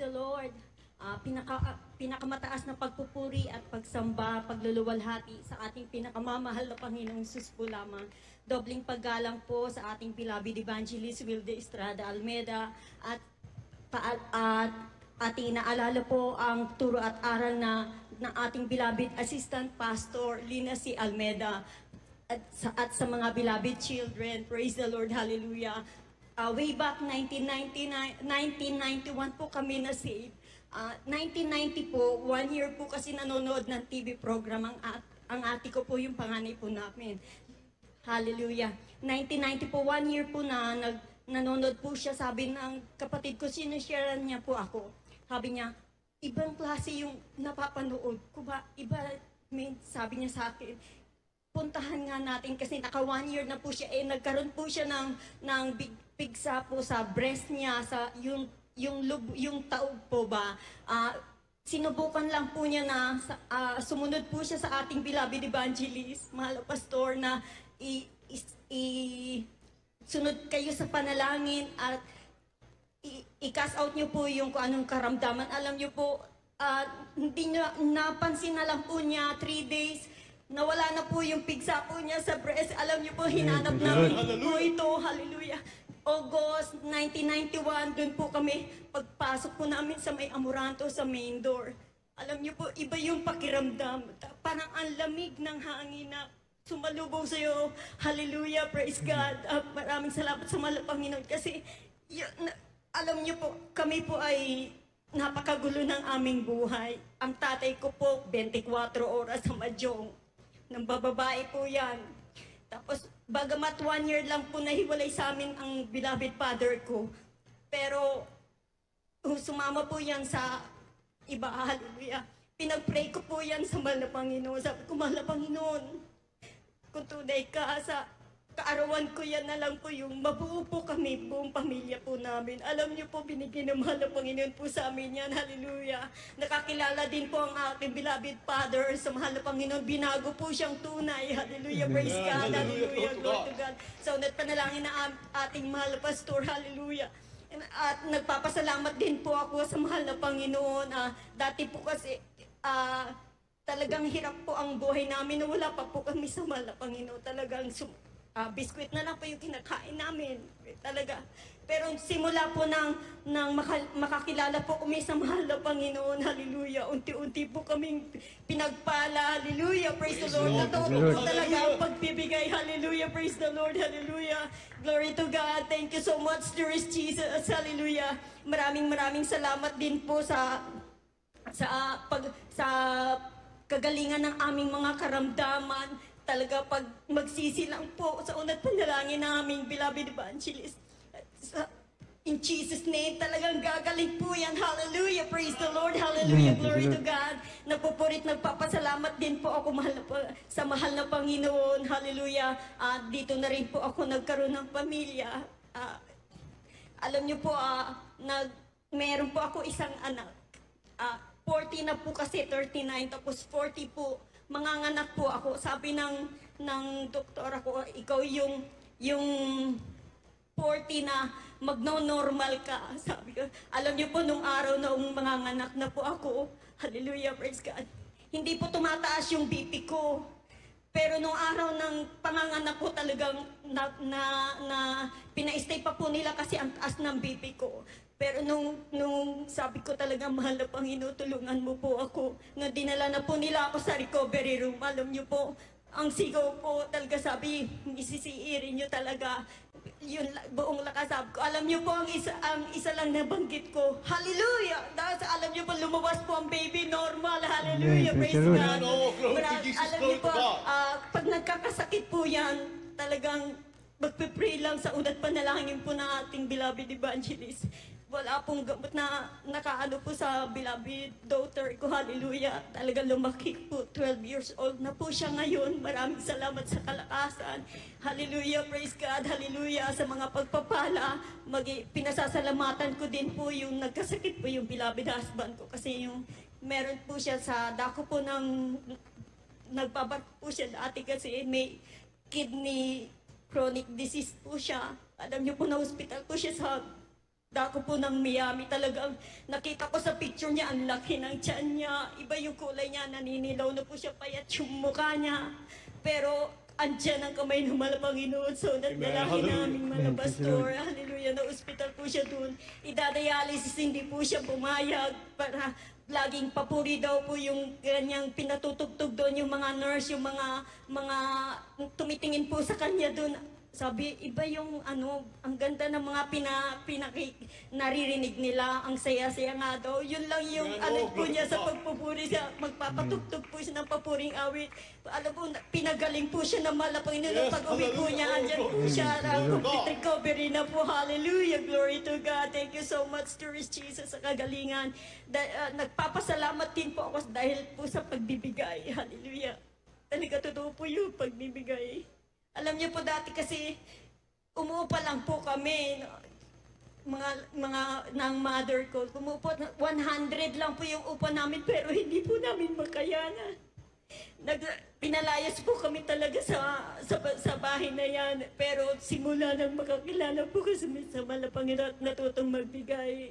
the Lord. Pinakamataas na pagpupuri at pagsamba, pagluluwalhati sa ating pinakamamahal na Panginoong Sus po lamang. Dobling paggalang po sa ating beloved Evangelist Wilde Estrada Almeda at ating inaalala po ang turo at aral ng ating beloved Assistant Pastor Lina C. Almeda at sa mga beloved children. Praise the Lord, hallelujah. Way back 1991 po kami na-save. 1990 po, 1 year po kasi nanonood ng TV program ang ate ko po yung panganay po namin. Hallelujah. 1990 po, 1 year po nanonood po siya. Sabi ng kapatid ko, sinusharean niya po ako. Sabi niya, ibang klase yung napapanood ko ba? Sabi niya sa akin, puntahan nga natin kasi naka 1 year na po siya. Nagkaroon po siya ng pigsa po sa breast niya, sa yung taog po ba. Sinubukan lang po niya na sumunod po siya sa ating beloved evangelist, mahal na pastor, na sunod kayo sa panalangin at i-cast out niyo po yung kung anong karamdaman. Alam niyo po, hindi niya napansin na lang po niya 3 days, nawala na po yung pigsa po niya sa breast. Alam niyo po, hinanap namin po ito. Hallelujah. August 1991, doon po kami, pagpasok po namin sa may Amoranto, sa main door. Alam niyo po, iba yung pakiramdam. Parang ang lamig ng hangin na sumalubong sa'yo. Hallelujah, praise God. Maraming salamat sa mahal na Panginoon kasi, alam niyo po, kami po ay napakagulo ng aming buhay. Ang tatay ko po, 24 oras sa Madyong. Nang bababae po yan. Tapos, bagamat 1 year lang po nahiwalay sa amin ang beloved father ko. Pero, sumama po yan sa iba, hallelujah. Pinag-pray ko po yan sa mahal na Panginoon. Sabi ko, mahal na Panginoon, kung tunay ka sa kaarawan ko, yan na lang po yung mabuo po kami, buong pamilya po namin. Alam niyo po, binigyan ng mahal na Panginoon po sa amin yan. Hallelujah. Nakakilala din po ang aking beloved father sa mahal na Panginoon. Binago po siyang tunay. Hallelujah. Praise God. Hallelujah. Glory to God. So, nagpanalangin na ating mahal na pastor. Hallelujah. At nagpapasalamat din po ako sa mahal na Panginoon. Dati po kasi, talagang hirap po ang buhay namin. Wala pa po kami sa mahal na Panginoon. Talagang biskwit na lang po yung kinakain namin. Talaga. Pero simula po nang makakilala po kami sa mahal na Panginoon. Hallelujah. Unti-unti po kaming pinagpala. Hallelujah. Praise the Lord. Totoo po talaga ang pagbibigay. Hallelujah. Praise the Lord. Hallelujah. Glory to God. Thank you so much, dearest Jesus. Hallelujah. Maraming salamat din po sa kagalingan ng aming mga karamdaman. Talaga pag magsisi lang po sa unat panalangin ng aming beloved evangelist. In Jesus' name, talagang gagaling po yan. Hallelujah. Praise the Lord. Hallelujah. Glory to God. Nagpupurit, nagpapasalamat din po ako sa mahal na Panginoon. Hallelujah. Dito na rin po ako nagkaroon ng pamilya. Alam niyo po, meron po ako isang anak. 40 na po kasi, 39, tapos 40 po. Manganganak po ako. Sabi ng doktor ako, ikaw yung 40 na magno-normal ka. Sabi ko, alam niyo po, nung araw na manganganak na po ako, hallelujah, praise God, hindi po tumataas yung BP ko. Pero nung araw ng panganganak ko talagang pina-stay pa po nila kasi ang taas ng BP ko. Pero nung sabi ko talaga, mahal na Panginoon, tulungan mo po ako. Nung dinala na po nila ako sa recovery room, alam niyo po, ang sigaw po talaga, sabi, isisiirin niyo talaga. Yun, buong lakas, sabi ko. Alam niyo po, ang isa lang nabanggit ko, hallelujah! Dahil alam niyo po, lumabas po ang baby normal, hallelujah, praise God. Alam niyo po, pag nagkakasakit po yan, talagang magpipray lang sa unat panalangin po ng ating beloved evangelist. Wala pong gamot na nakaano po sa beloved daughter ko. Hallelujah. Talagang lumaki po. 12 years old na po siya ngayon. Maraming salamat sa kalakasan. Hallelujah. Praise God. Hallelujah. Sa mga pagpapala, pinasasalamatan ko din po yung nagkasakit po yung beloved husband ko. Kasi yung meron po siya sa dako po ng nagbabarko po siya dati kasi may kidney chronic disease po siya. Alam niyo po, na hospital po siya sa dako po ng Miami. Talagang nakita ko sa picture niya, ang laki ng tiyan niya. Iba yung kulay niya, naninilaw na po siya, payat yung mukha niya. Pero andyan ang kamay ng Panginoon. So, dalangin namin Pastor. Hallelujah. Na ospital po siya dun. Idadialysis, hindi po siya pumayag. Para laging papuri daw po yung kanyang pinatutugtog doon, yung mga nurse, yung mga tumitingin po sa kanya doon. Sabi, iba yung ang ganda ng mga naririnig nila, ang saya-saya nga daw. Yun lang yung po niya sa pagpupuri siya, magpapatugtog po siya ng papuring awit. Alam po, pinagaling po siya ng Panginoon. Pag-uwi po niya, andyan po siya, complete recovery na po. Hallelujah, glory to God. Thank you so much, Tourist Jesus, sa kagalingan. Nagpapasalamat din po ako dahil po sa pagbibigay. Hallelujah. Talaga totoo po yung pagbibigay. Alam niyo po dati kasi umuupa lang po kami, mga ng mother ko. Umuupa, 100 lang po yung upa namin pero hindi po namin makayanan. Pinalayas po kami talaga sa bahay na yan. Pero simula nang makakilala po kasi sa Panginoon at natutong magbigay.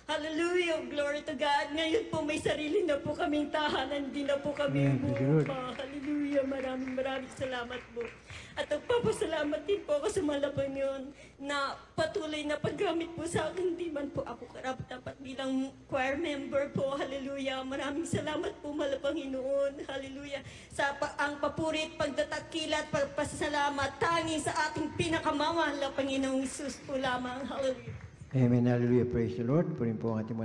Hallelujah, glory to God. Ngayon po may sarili na po kaming tahanan, hindi na po kami umuupa. Hallelujah, maraming salamat po. At nagpapasalamat din po ako sa Panginoon na patuloy na paggamit po sa akin. Hindi man po ako karapat-dapat bilang choir member po. Hallelujah. Maraming salamat po, Panginoon. Hallelujah. Ang papurit, pagdatakilat, pagpasalamat, tanging sa ating pinakamamahal na Panginoong Jesus po lamang. Hallelujah. Amen. Hallelujah. Praise the Lord. Purin po ang ating